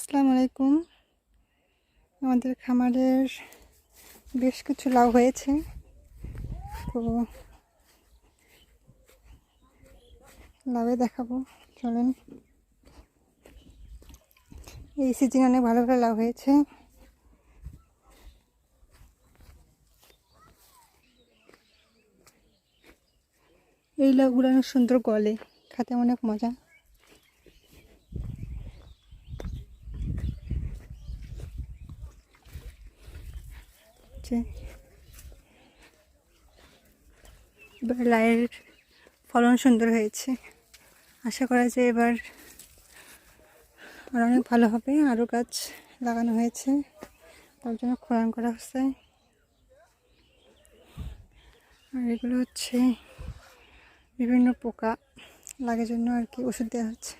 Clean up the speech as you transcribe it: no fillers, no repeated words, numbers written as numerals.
আসসালামু আলাইকুম। আমাদের খামারের বেশ কিছু লাউ হয়েছে, তো লাউয়ে দেখাবো, চলেন। এই সিজনে অনেক ভালো ভালো লাউ হয়েছে। এই লাউগুলো অনেক সুন্দর, গলে খেতে অনেক মজা। এবার লাউয়ের ফলন সুন্দর হয়েছে, আশা করা যায় এবার আর অনেক ভালো হবে। আরও গাছ লাগানো হয়েছে, তার জন্য খনন করা হচ্ছে। আর এগুলো হচ্ছে বিভিন্ন পোকা লাগার জন্য আর কি ওষুধ দেওয়া হচ্ছে।